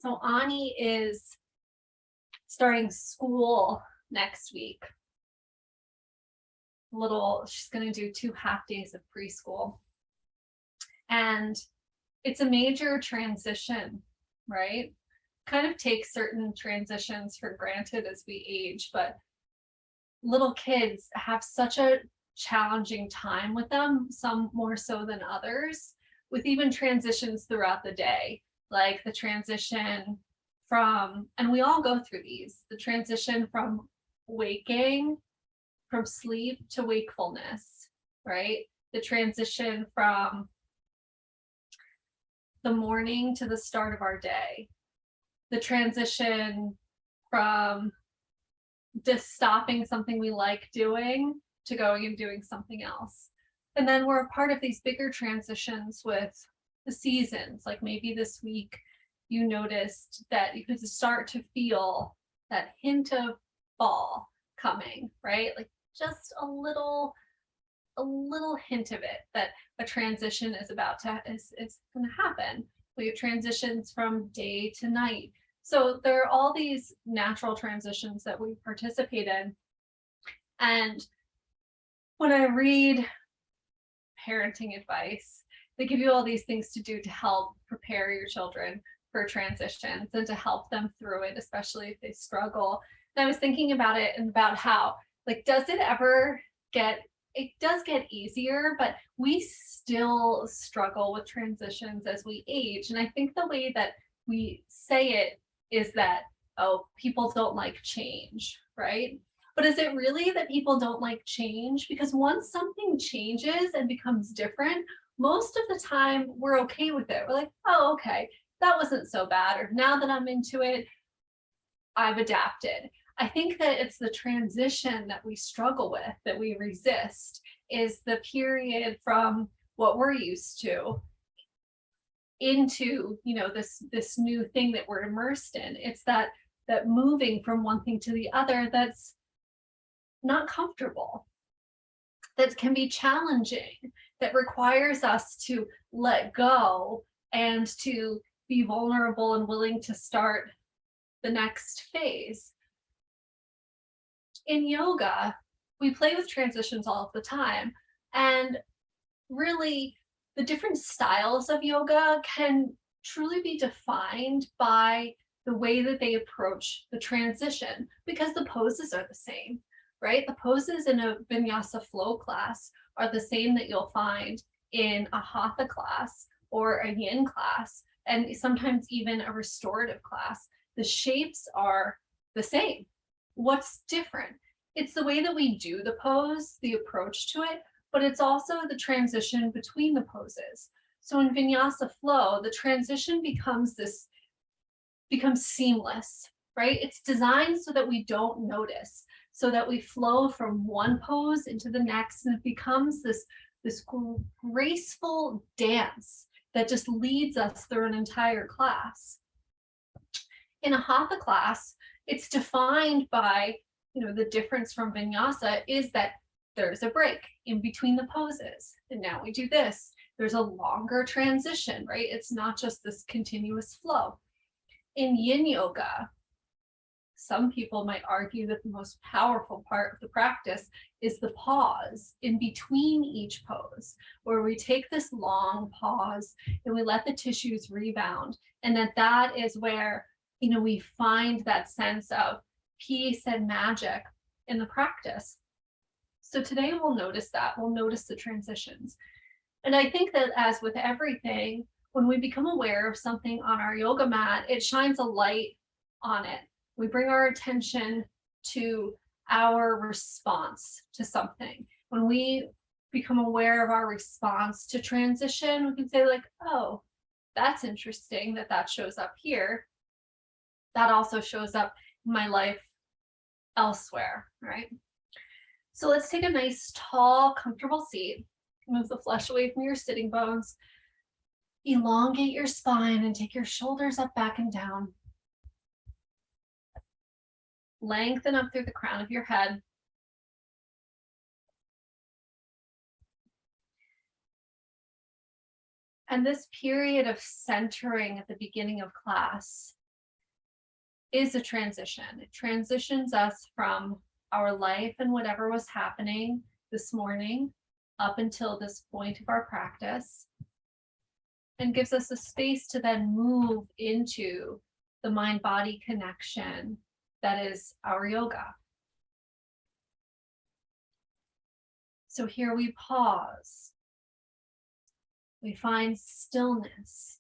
So Ani is starting school next week. She's going to do 2 half days of preschool. And it's a major transition, right? Kind of take certain transitions for granted as we age, but little kids have such a challenging time with them, some more so than others, with even transitions throughout the day, like the transition from, and we all go through these, the transition from waking, from sleep to wakefulness, right? The transition from the morning to the start of our day, the transition from just stopping something we like doing to going and doing something else. And then we're a part of these bigger transitions with the seasons. Like maybe this week you noticed that you could start to feel that hint of fall coming, right? Like just a little hint of it that a transition is about to is going to happen. We have transitions from day to night. So there are all these natural transitions that we participate in. And when I read parenting advice, they give you all these things to do to help prepare your children for transitions and to help them through it, especially if they struggle. And I was thinking about it and about how, like, does it ever get, it does get easier, but we still struggle with transitions as we age. And I think the way that we say it is that, oh, people don't like change, right? But is it really that people don't like change? Because once something changes and becomes different, most of the time we're okay with it. We're like, oh, okay, that wasn't so bad. Or now that I'm into it, I've adapted. I think that it's the transition that we struggle with, that we resist, is the period from what we're used to into, this new thing that we're immersed in. It's that moving from one thing to the other that's not comfortable, that can be challenging, that requires us to let go and to be vulnerable and willing to start the next phase. In yoga, we play with transitions all of the time. And really, the different styles of yoga can truly be defined by the way that they approach the transition, because the poses are the same, right? The poses in a vinyasa flow class are the same that you'll find in a hatha class or a yin class, and sometimes even a restorative class. The shapes are the same. What's different? It's the way that we do the pose, the approach to it, but it's also the transition between the poses. So in vinyasa flow, the transition becomes seamless, right? It's designed so that we don't notice, so that we flow from one pose into the next, and it becomes this graceful dance that just leads us through an entire class. In a hatha class, it's defined by, the difference from vinyasa is that there's a break in between the poses. And now we do this. There's a longer transition, right? It's not just this continuous flow. In yin yoga, some people might argue that the most powerful part of the practice is the pause in between each pose, where we take this long pause and we let the tissues rebound. And that is where, we find that sense of peace and magic in the practice. So today we'll notice that. We'll notice the transitions. And I think that, as with everything, when we become aware of something on our yoga mat, it shines a light on it. We bring our attention to our response to something. When we become aware of our response to transition, we can say, like, oh, that's interesting that shows up here. That also shows up in my life elsewhere, right? So let's take a nice, tall, comfortable seat. Move the flesh away from your sitting bones. Elongate your spine and take your shoulders up, back, and down. Lengthen up through the crown of your head. And this period of centering at the beginning of class is a transition. It transitions us from our life and whatever was happening this morning up until this point of our practice, and gives us a space to then move into the mind-body connection that is our yoga. So here we pause. We find stillness.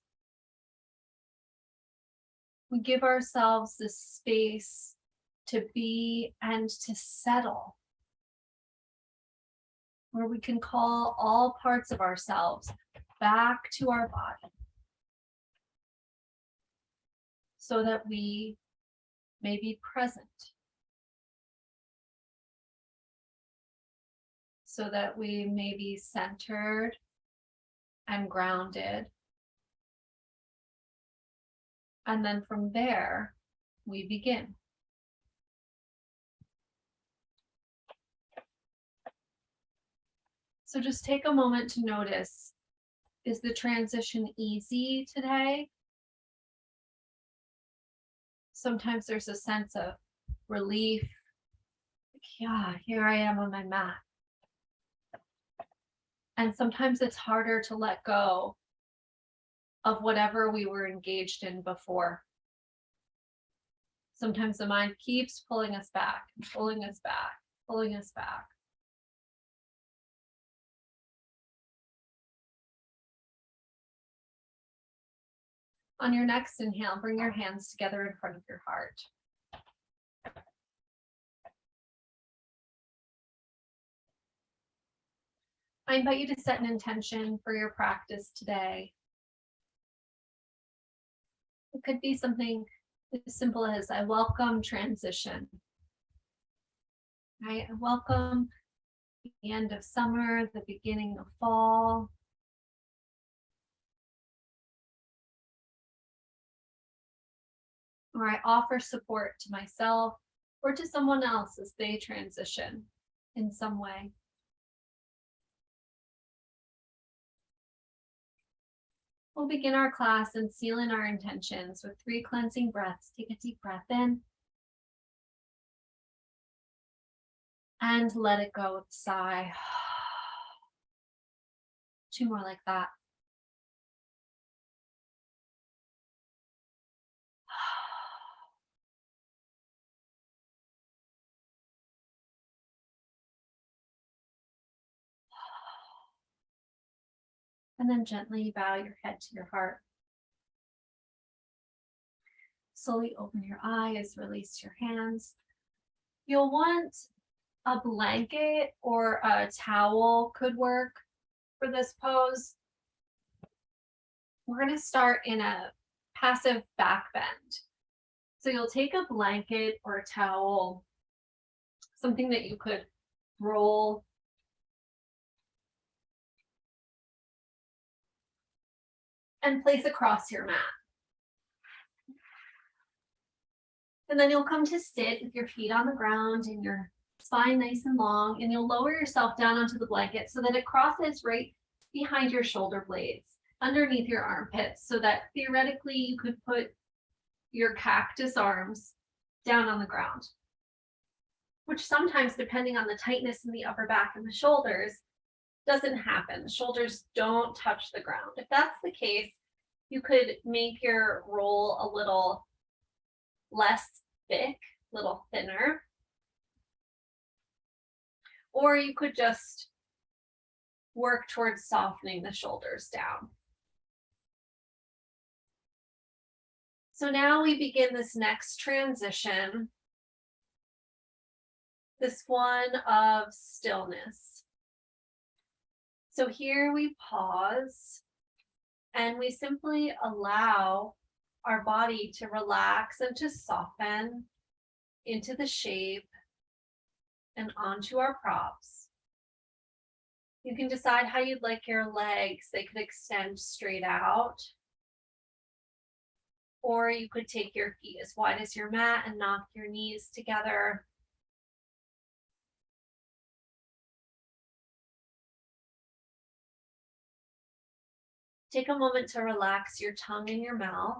We give ourselves this space to be and to settle, where we can call all parts of ourselves back to our body so that we may be present, so that we may be centered and grounded. And then from there, we begin. So just take a moment to notice, is the transition easy today? Sometimes there's a sense of relief. Like, yeah, here I am on my mat. And sometimes it's harder to let go of whatever we were engaged in before. Sometimes the mind keeps pulling us back, pulling us back, pulling us back. On your next inhale, bring your hands together in front of your heart. I invite you to set an intention for your practice today. It could be something as simple as, I welcome transition. I welcome the end of summer, the beginning of fall. Or I offer support to myself or to someone else as they transition in some way. We'll begin our class and seal in our intentions with 3 cleansing breaths. Take a deep breath in and let it go with a sigh. 2 more like that. And then gently bow your head to your heart. Slowly open your eyes, release your hands. You'll want a blanket or a towel could work for this pose. We're going to start in a passive back bend. So you'll take a blanket or a towel, something that you could roll and place across your mat. And then you'll come to sit with your feet on the ground and your spine nice and long, and you'll lower yourself down onto the blanket so that it crosses right behind your shoulder blades, underneath your armpits, so that theoretically you could put your cactus arms down on the ground, which sometimes, depending on the tightness in the upper back and the shoulders, doesn't happen. The shoulders don't touch the ground. If that's the case, you could make your roll a little less thick, a little thinner, or you could just work towards softening the shoulders down. So now we begin this next transition, this one of stillness. So here we pause and we simply allow our body to relax and to soften into the shape and onto our props. You can decide how you'd like your legs. They could extend straight out, or you could take your feet as wide as your mat and knock your knees together. Take a moment to relax your tongue in your mouth.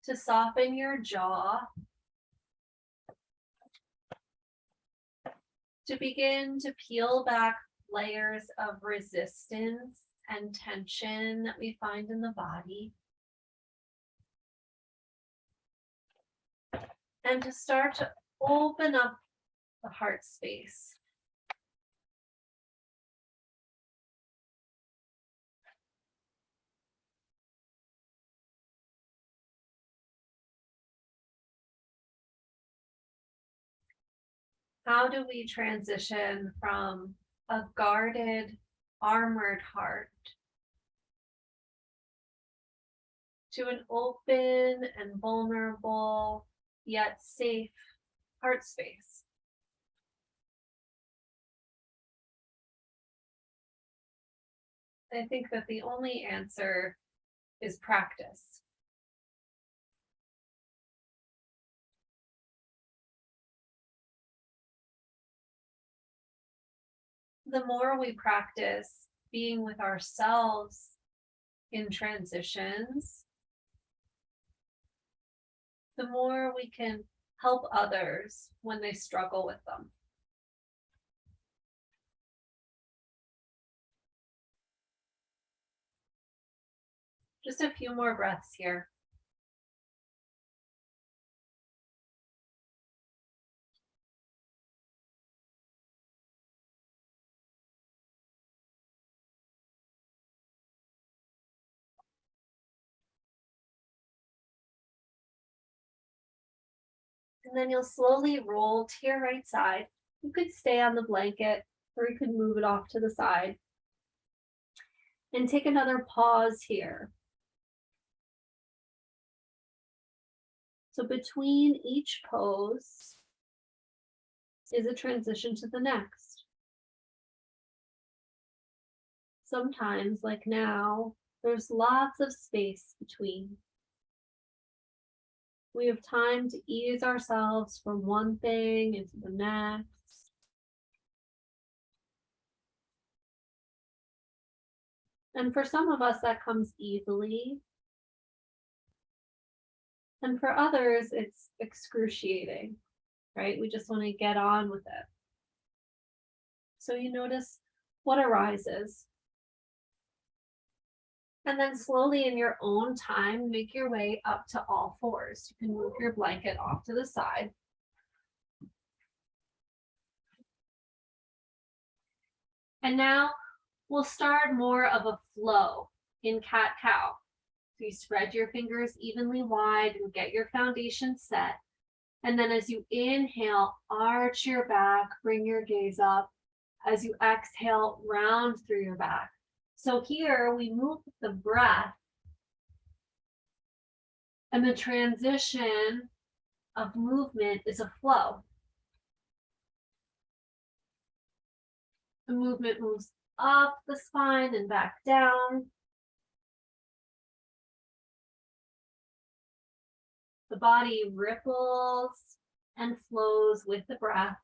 to soften your jaw, to begin to peel back layers of resistance and tension that we find in the body, and to start to open up the heart space. How do we transition from a guarded, armored heart to an open and vulnerable, yet safe heart space? I think that the only answer is practice. The more we practice being with ourselves in transitions, the more we can help others when they struggle with them. Just a few more breaths here. And then you'll slowly roll to your right side. You could stay on the blanket or you could move it off to the side. And take another pause here. So between each pose is a transition to the next. Sometimes, like now, there's lots of space between. We have time to ease ourselves from one thing into the next. And for some of us, that comes easily. And for others, it's excruciating, right? We just want to get on with it. So you notice what arises. And then slowly in your own time, make your way up to all fours. You can move your blanket off to the side. And now we'll start more of a flow in cat-cow. So you spread your fingers evenly wide and get your foundation set. And then as you inhale, arch your back, bring your gaze up. As you exhale, round through your back. So here we move with the breath, and the transition of movement is a flow. The movement moves up the spine and back down. The body ripples and flows with the breath.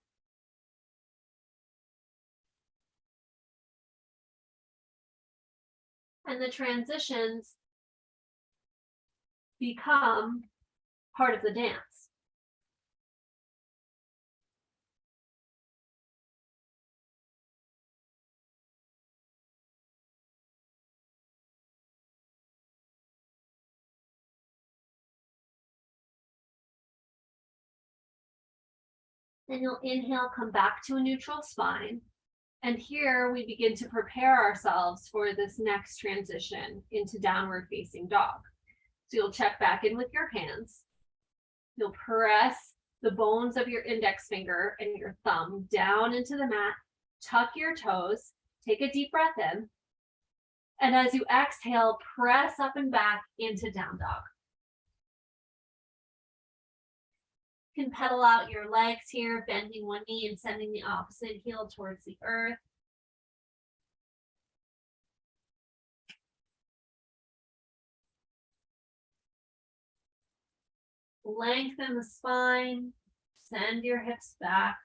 And the transitions become part of the dance. Then you'll inhale, come back to a neutral spine. And here we begin to prepare ourselves for this next transition into downward facing dog. So you'll check back in with your hands. You'll press the bones of your index finger and your thumb down into the mat, tuck your toes, take a deep breath in. And as you exhale, press up and back into down dog. You can pedal out your legs here, bending one knee and sending the opposite heel towards the earth. Lengthen the spine, send your hips back.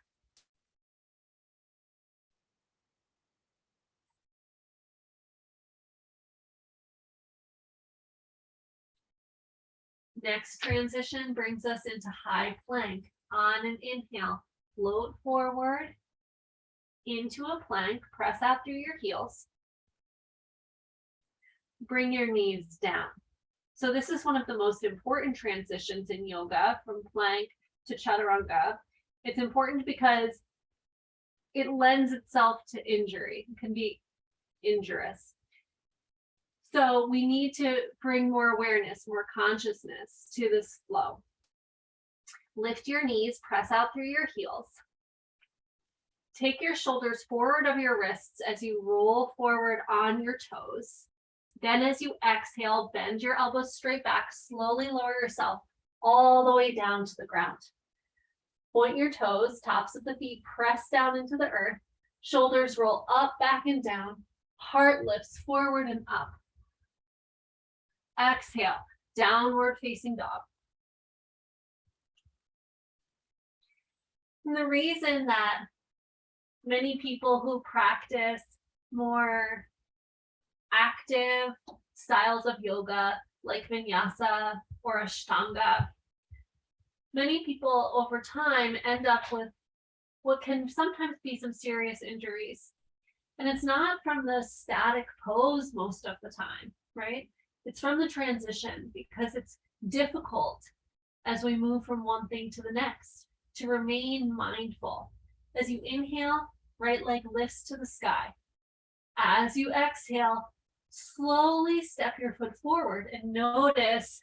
Next transition brings us into high plank. On an inhale, float forward into a plank, press out through your heels. Bring your knees down. So this is one of the most important transitions in yoga, from plank to chaturanga. It's important because it lends itself to injury. It can be injurious. So we need to bring more awareness, more consciousness to this flow. Lift your knees, press out through your heels. Take your shoulders forward of your wrists as you roll forward on your toes. Then as you exhale, bend your elbows straight back, slowly lower yourself all the way down to the ground. Point your toes, tops of the feet press down into the earth, shoulders roll up, back and down, heart lifts forward and up. Exhale, downward facing dog. And the reason that many people who practice more active styles of yoga like vinyasa or ashtanga, many people over time end up with what can sometimes be some serious injuries. And it's not from the static pose most of the time, right? It's from the transition, because it's difficult as we move from one thing to the next to remain mindful. As you inhale, right leg lifts to the sky. As you exhale, slowly step your foot forward and notice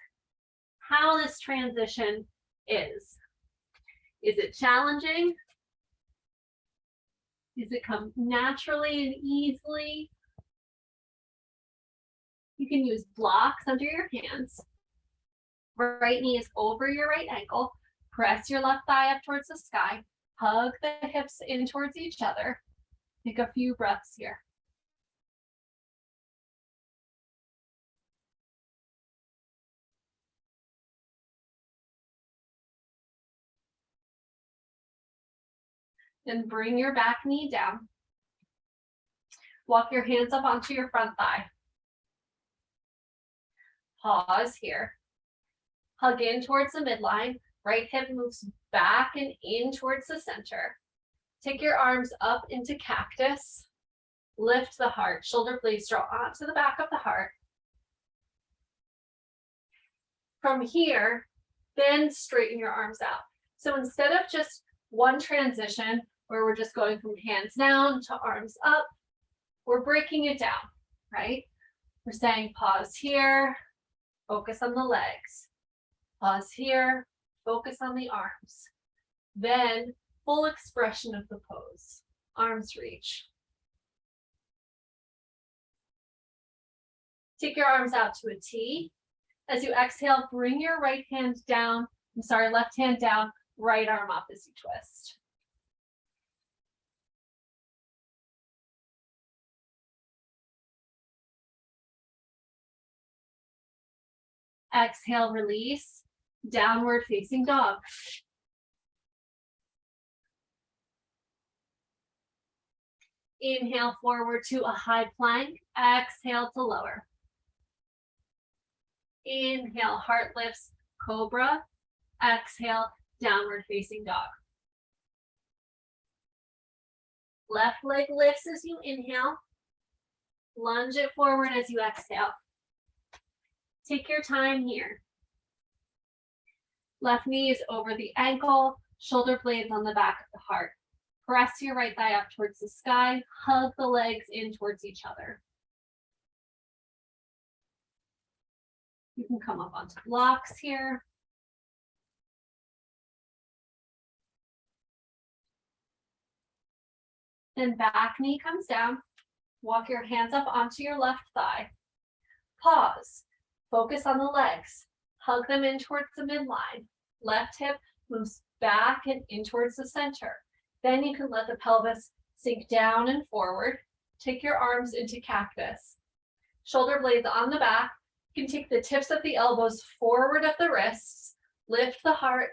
how this transition is. Is it challenging? Does it come naturally and easily? You can use blocks under your hands. Right knee is over your right ankle. Press your left thigh up towards the sky. Hug the hips in towards each other. Take a few breaths here. Then bring your back knee down. Walk your hands up onto your front thigh. Pause here. Hug in towards the midline. Right hip moves back and in towards the center. Take your arms up into cactus. Lift the heart. Shoulder blades draw onto the back of the heart. From here, then straighten your arms out. So instead of just one transition where we're just going from hands down to arms up, we're breaking it down, right? We're saying pause here, focus on the legs. Pause here, focus on the arms. Then full expression of the pose. Arms reach. Take your arms out to a T. As you exhale, bring your left hand down, right arm up as you twist. Exhale, release, downward facing dog. Inhale forward to a high plank, exhale to lower. Inhale, heart lifts, cobra. Exhale, downward facing dog. Left leg lifts as you inhale. Lunge it forward as you exhale. Take your time here. Left knee is over the ankle, shoulder blades on the back of the heart. Press your right thigh up towards the sky. Hug the legs in towards each other. You can come up onto blocks here. Then back knee comes down. Walk your hands up onto your left thigh. Pause. Focus on the legs. Hug them in towards the midline. Left hip moves back and in towards the center. Then you can let the pelvis sink down and forward. Take your arms into cactus. Shoulder blades on the back. You can take the tips of the elbows forward of the wrists. Lift the heart.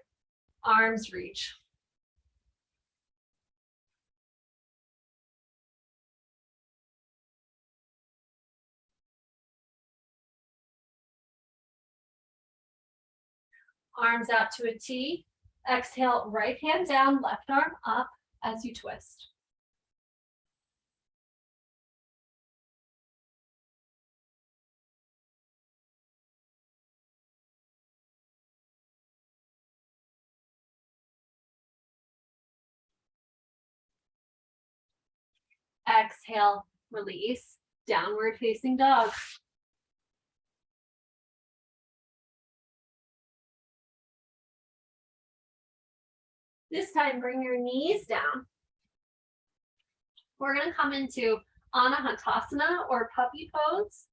Arms reach. Arms out to a T. Exhale, right hand down, left arm up as you twist. Exhale, release, downward facing dog. This time, bring your knees down. We're gonna come into Anahatasana or puppy pose.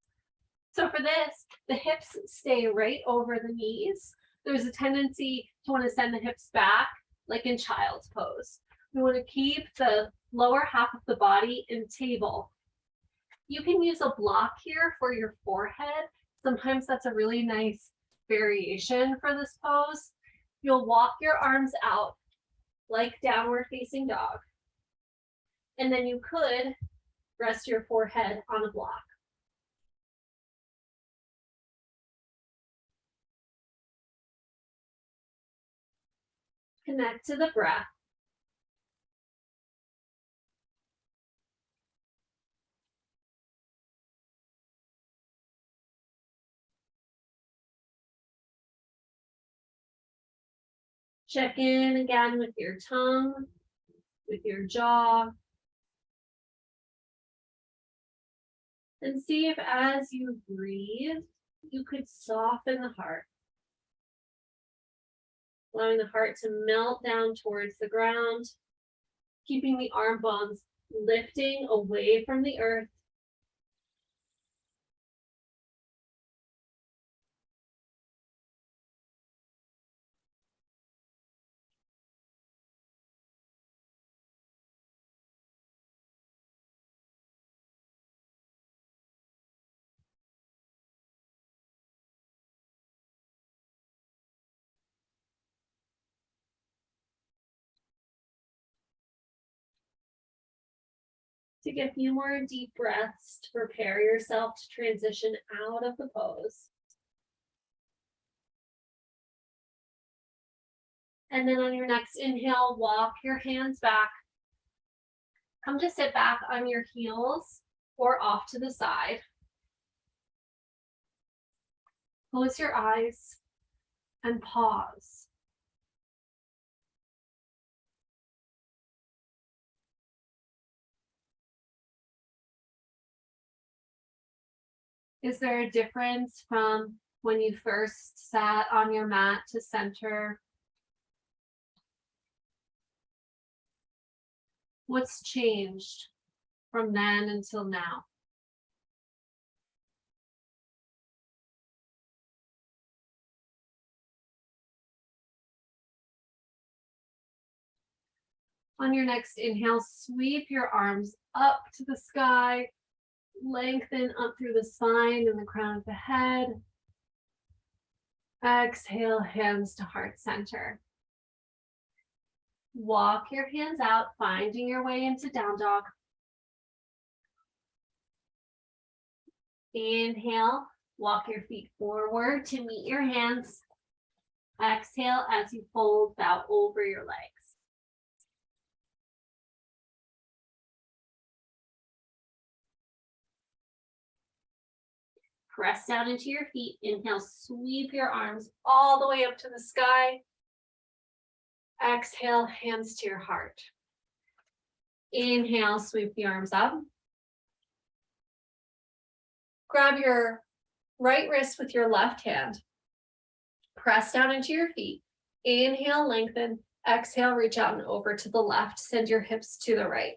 So for this, the hips stay right over the knees. There's a tendency to want to send the hips back, like in child's pose. We want to keep the lower half of the body in table. You can use a block here for your forehead. Sometimes that's a really nice variation for this pose. You'll walk your arms out like downward facing dog. And then you could rest your forehead on a block. Connect to the breath. Check in again with your tongue, with your jaw. And see if as you breathe, you could soften the heart. Allowing the heart to melt down towards the ground, keeping the arm bones lifting away from the earth. Take a few more deep breaths to prepare yourself to transition out of the pose. And then on your next inhale, walk your hands back. Come to sit back on your heels or off to the side. Close your eyes and pause. Is there a difference from when you first sat on your mat to center? What's changed from then until now? On your next inhale, sweep your arms up to the sky, lengthen up through the spine and the crown of the head. Exhale, hands to heart center. Walk your hands out, finding your way into down dog. Inhale, walk your feet forward to meet your hands. Exhale as you fold, bow over your legs. Press down into your feet. Inhale, sweep your arms all the way up to the sky. Exhale, hands to your heart. Inhale, sweep the arms up. Grab your right wrist with your left hand. Press down into your feet. Inhale, lengthen. Exhale, reach out and over to the left. Send your hips to the right.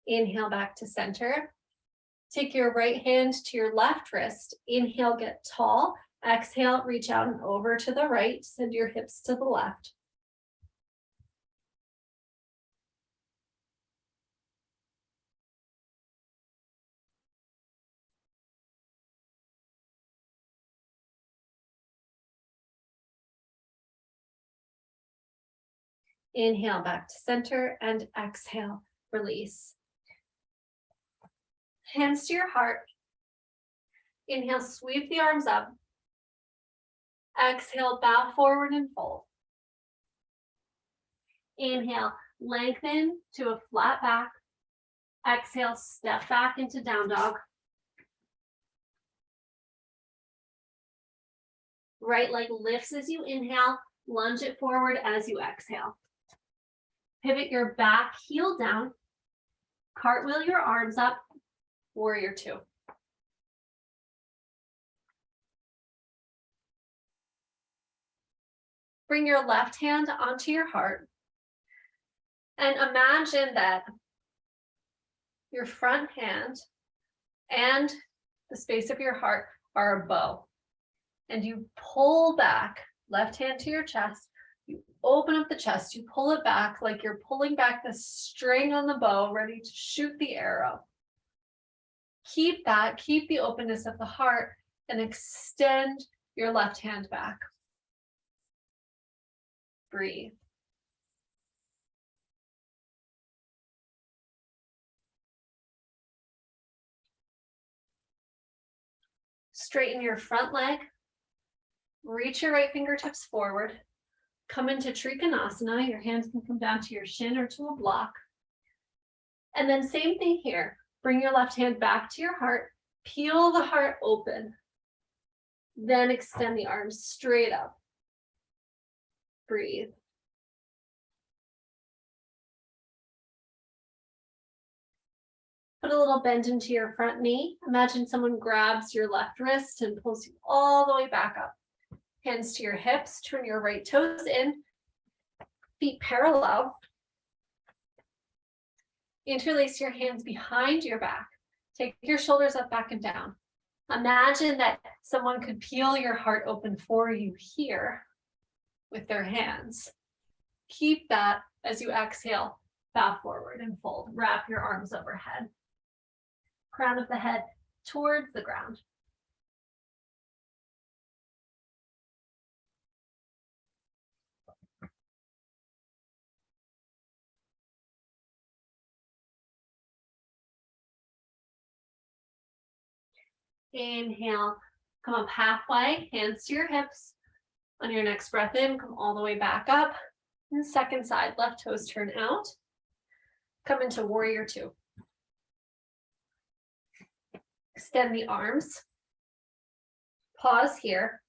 Inhale back to center. Take your right hand to your left wrist. Inhale, get tall. Exhale, reach out and over to the right. Send your hips to the left. Inhale back to center and exhale, release. Hands to your heart. Inhale, sweep the arms up. Exhale, bow forward and fold. Inhale, lengthen to a flat back. Exhale, step back into down dog. Right leg lifts as you inhale, lunge it forward as you exhale. Pivot your back heel down, cartwheel your arms up, warrior two. Bring your left hand onto your heart and imagine that your front hand and the space of your heart are a bow. And you pull back, left hand to your chest, you open up the chest, you pull it back like you're pulling back the string on the bow, ready to shoot the arrow. Keep that, keep the openness of the heart, and extend your left hand back. Breathe. Straighten your front leg. Reach your right fingertips forward. Come into Trikonasana. Your hands can come down to your shin or to a block. And then same thing here. Bring your left hand back to your heart. Peel the heart open. Then extend the arms straight up. Breathe. Put a little bend into your front knee. Imagine someone grabs your left wrist and pulls you all the way back up. Hands to your hips, turn your right toes in, feet parallel. Interlace your hands behind your back. Take your shoulders up, back, and down. Imagine that someone could peel your heart open for you here with their hands. Keep that as you exhale, bow forward and fold. Wrap your arms overhead. Crown of the head towards the ground. Inhale, come up halfway, hands to your hips. On your next breath in, come all the way back up. And second side, left toes turn out. Come into warrior two. Extend the arms. Pause here.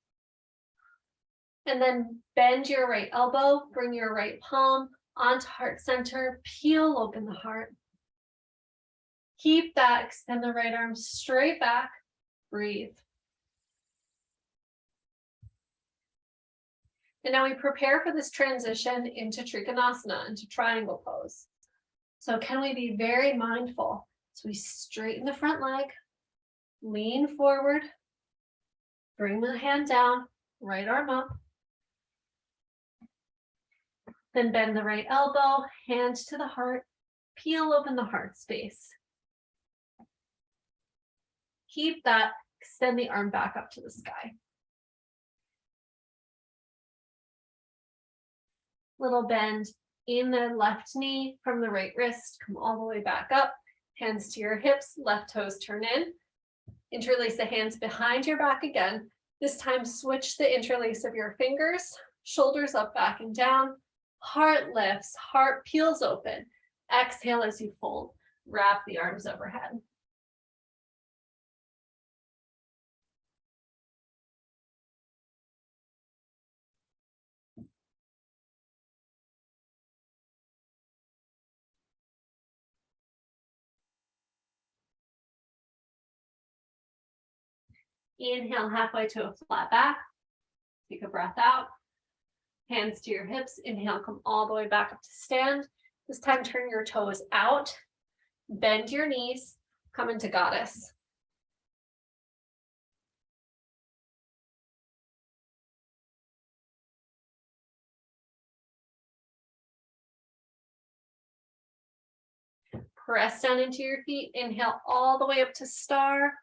And then bend your right elbow, bring your right palm onto heart center, peel open the heart. Keep that, extend the right arm straight back. Breathe. And now we prepare for this transition into Trikonasana, into triangle pose. So can we be very mindful? So we straighten the front leg, lean forward, bring the hand down, right arm up. Then bend the right elbow, hand to the heart, peel open the heart space. Keep that, extend the arm back up to the sky. Little bend in the left knee from the right wrist, come all the way back up, hands to your hips, left toes turn in. Interlace the hands behind your back again. This time switch the interlace of your fingers, shoulders up, back and down. Heart lifts, heart peels open. Exhale as you fold, wrap the arms overhead. Inhale halfway to a flat back. Take a breath out. Hands to your hips. Inhale, come all the way back up to stand. This time, turn your toes out. Bend your knees. Come into goddess. Press down into your feet. Inhale all the way up to star.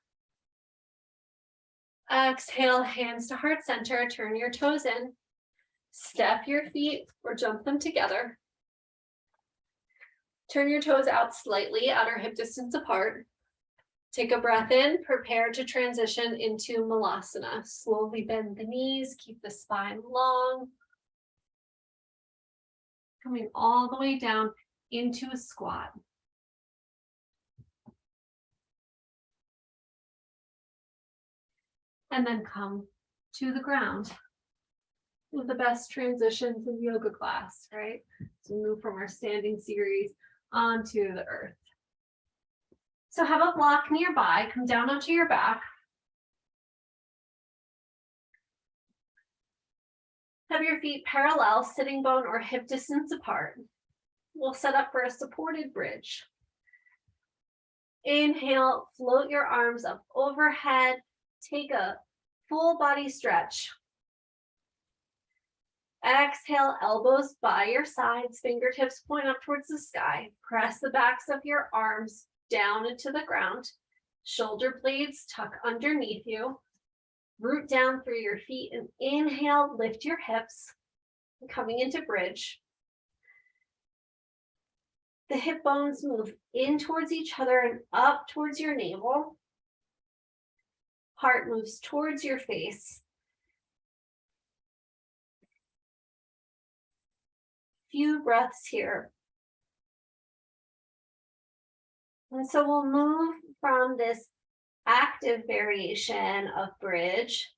Exhale, hands to heart center. Turn your toes in. Step your feet or jump them together. Turn your toes out slightly, outer hip distance apart. Take a breath in, prepare to transition into Malasana. Slowly bend the knees, keep the spine long. Coming all the way down into a squat. And then come to the ground. One of the best transitions in yoga class, right? So move from our standing series onto the earth. So have a block nearby, come down onto your back. Have your feet parallel, sitting bone or hip distance apart. We'll set up for a supported bridge. Inhale, float your arms up overhead. Take a full body stretch. Exhale, elbows by your sides, fingertips point up towards the sky. Press the backs of your arms down into the ground. Shoulder blades tuck underneath you. Root down through your feet and inhale, lift your hips. Coming into bridge. The hip bones move in towards each other and up towards your navel. Heart moves towards your face. Few breaths here. And so we'll move from this active variation of bridge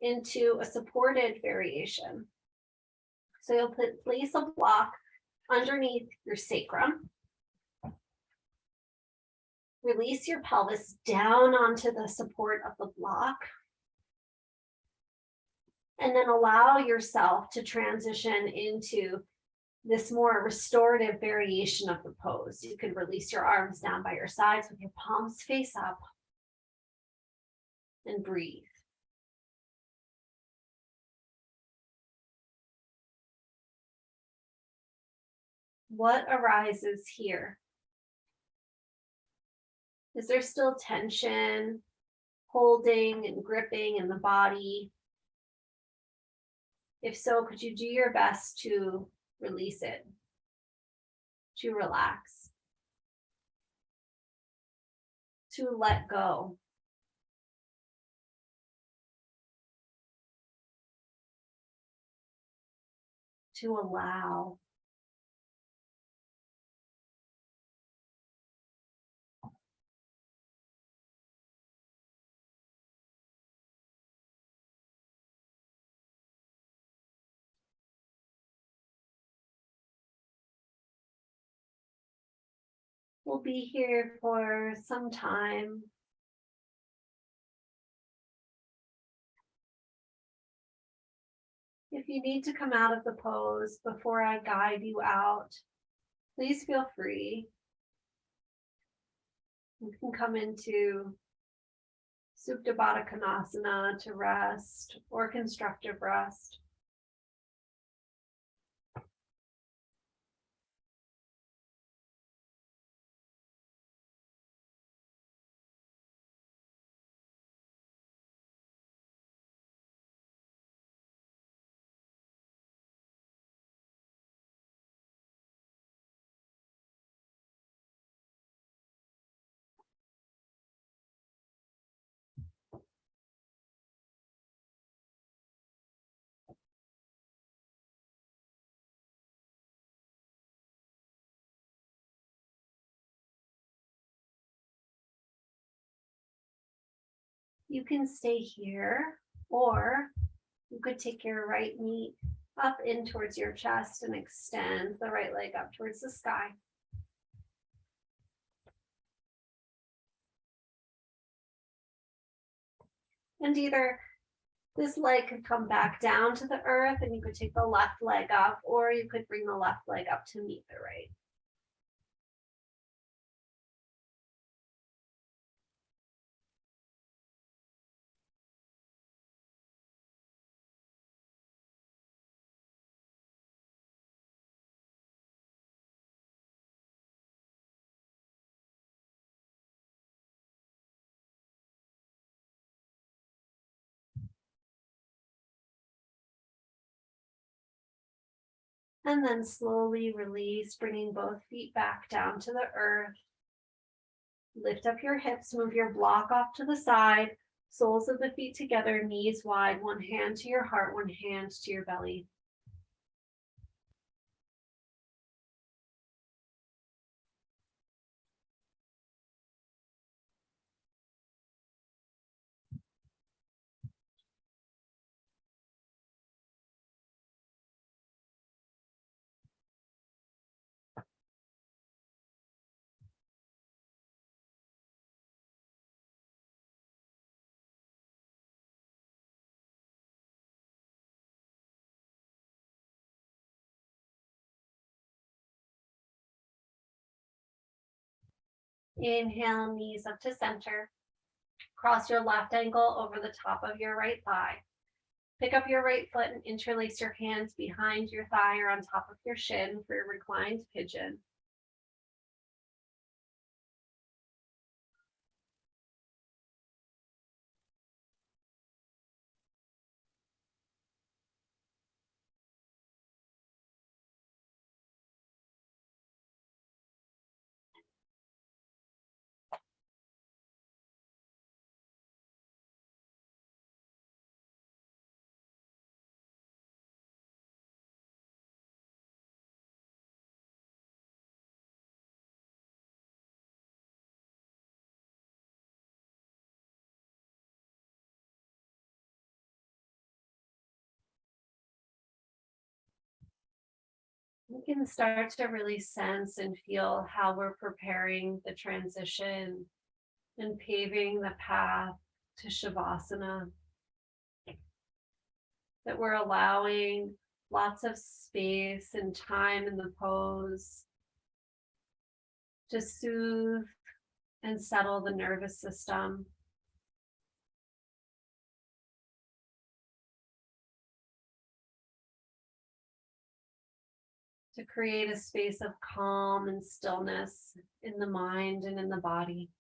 into a supported variation. So you'll place a block underneath your sacrum. Release your pelvis down onto the support of the block. And then allow yourself to transition into this more restorative variation of the pose. You can release your arms down by your sides with your palms face up and breathe. What arises here? Is there still tension, holding and gripping in the body? If so, could you do your best to release it, to relax, to let go? To allow. We'll be here for some time. If you need to come out of the pose before I guide you out, please feel free. You can come into Supta Baddha Konasana to rest or constructive rest. You can stay here, or you could take your right knee up in towards your chest and extend the right leg up towards the sky. And either this leg could come back down to the earth and you could take the left leg up, or you could bring the left leg up to meet the right. And then slowly release, bringing both feet back down to the earth. Lift up your hips, move your block off to the side, soles of the feet together, knees wide, one hand to your heart, one hand to your belly. Inhale, knees up to center. Cross your left ankle over the top of your right thigh. Pick up your right foot and interlace your hands behind your thigh or on top of your shin for your reclined pigeon. We can start to really sense and feel how we're preparing the transition and paving the path to Shavasana. That we're allowing lots of space and time in the pose to soothe and settle the nervous system. To create a space of calm and stillness in the mind and in the body.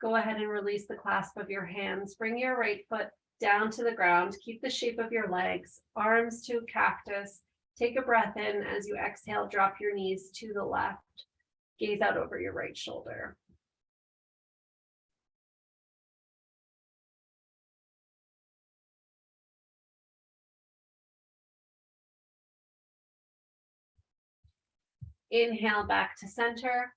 Go ahead and release the clasp of your hands. Bring your right foot down to the ground. Keep the shape of your legs, arms to a cactus. Take a breath in. As you exhale, drop your knees to the left. Gaze out over your right shoulder. Inhale back to center.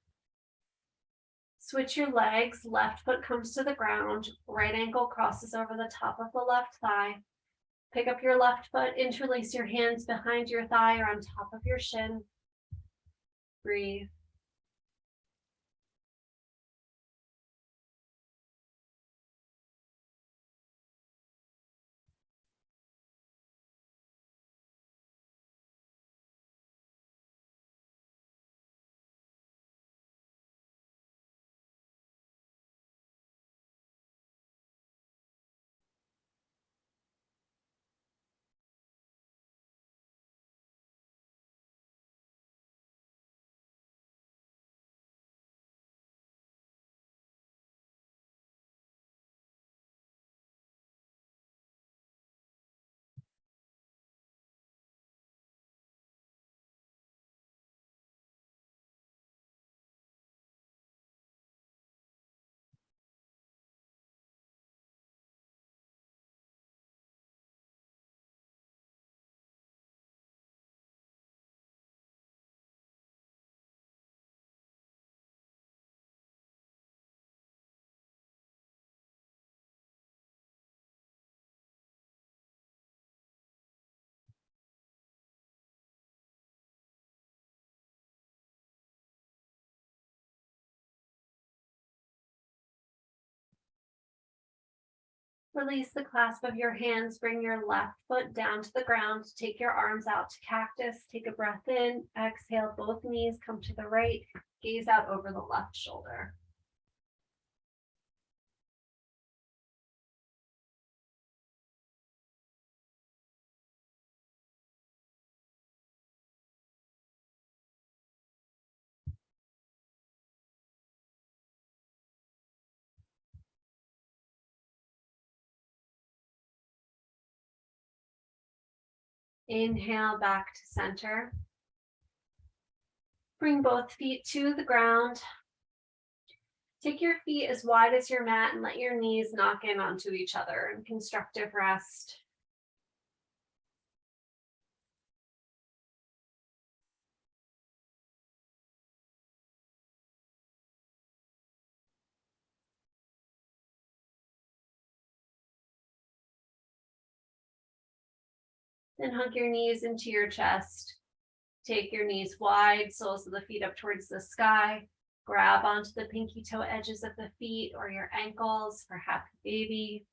Switch your legs. Left foot comes to the ground. Right ankle crosses over the top of the left thigh. Pick up your left foot. Interlace your hands behind your thigh or on top of your shin. Breathe. Release the clasp of your hands. Bring your left foot down to the ground. Take your arms out to cactus. Take a breath in. Exhale, both knees come to the right. Gaze out over the left shoulder. Inhale back to center. Bring both feet to the ground. Take your feet as wide as your mat and let your knees knock in onto each other in constructive rest. Then hug your knees into your chest. Take your knees wide, soles of the feet up towards the sky. Grab onto the pinky toe edges of the feet or your ankles for happy baby.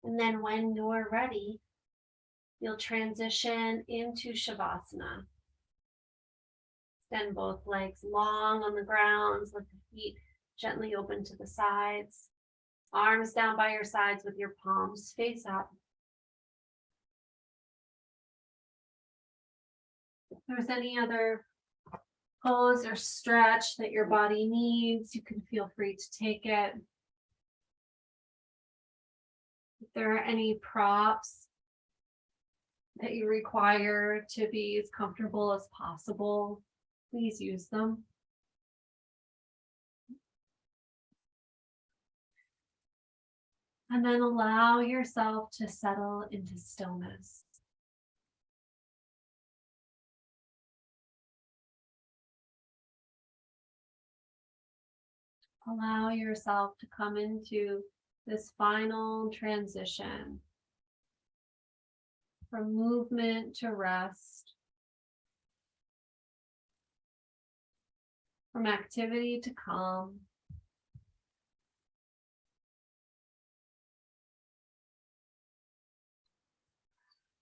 And then when you're ready, you'll transition into Shavasana. Extend both legs long on the ground, let the feet gently open to the sides. Arms down by your sides with your palms face up. If there's any other pose or stretch that your body needs, you can feel free to take it. If there are any props that you require to be as comfortable as possible, please use them. And then allow yourself to settle into stillness. Allow yourself to come into this final transition from movement to rest, from activity to calm.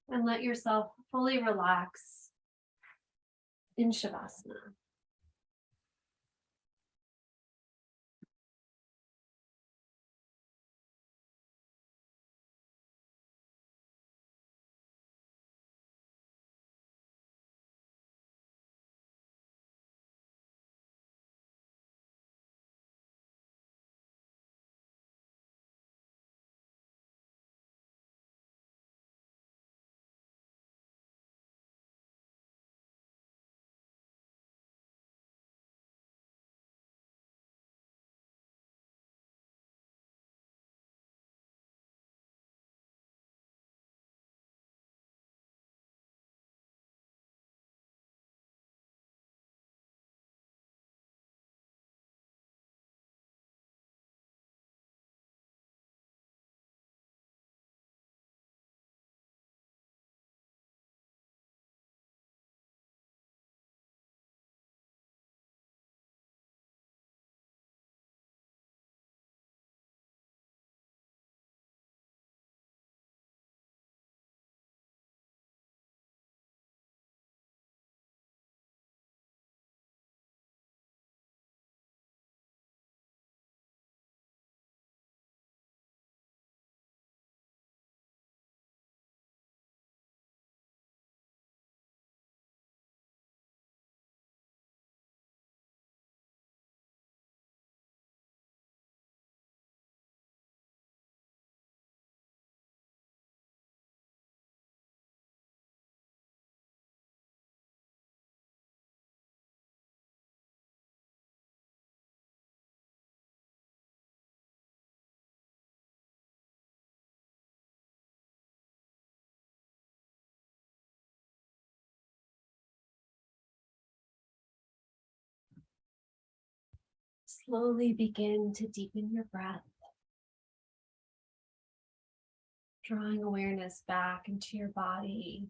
And let yourself fully relax in Shavasana. Slowly begin to deepen your breath, drawing awareness back into your body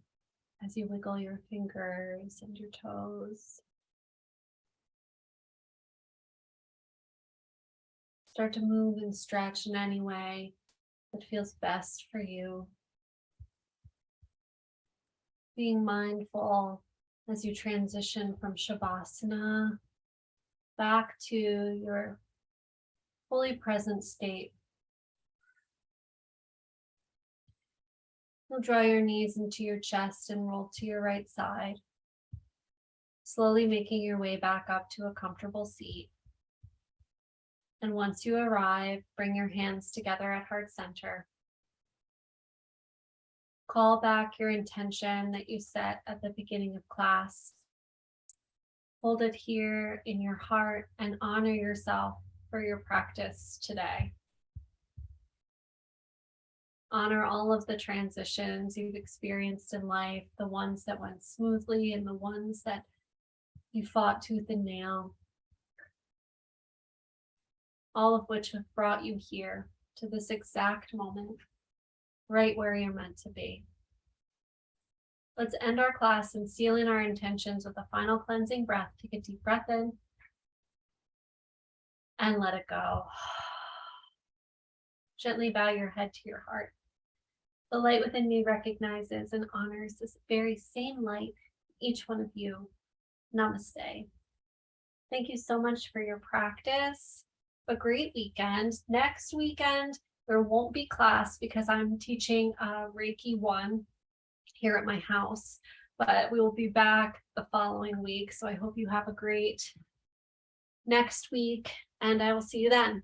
as you wiggle your fingers and your toes. Start to move and stretch in any way that feels best for you. Being mindful as you transition from Shavasana back to your fully present state. You'll draw your knees into your chest and roll to your right side, slowly making your way back up to a comfortable seat. And once you arrive, bring your hands together at heart center. Call back your intention that you set at the beginning of class. Hold it here in your heart and honor yourself for your practice today. Honor all of the transitions you've experienced in life, the ones that went smoothly and the ones that you fought tooth and nail, all of which have brought you here to this exact moment, right where you're meant to be. Let's end our class and seal in our intentions with a final cleansing breath. Take a deep breath in and let it go. Gently bow your head to your heart. The light within me recognizes and honors this very same light, each one of you. Namaste. Thank you so much for your practice. A great weekend. Next weekend, there won't be class because I'm teaching Reiki 1 here at my house, but we will be back the following week. So I hope you have a great next week, and I will see you then.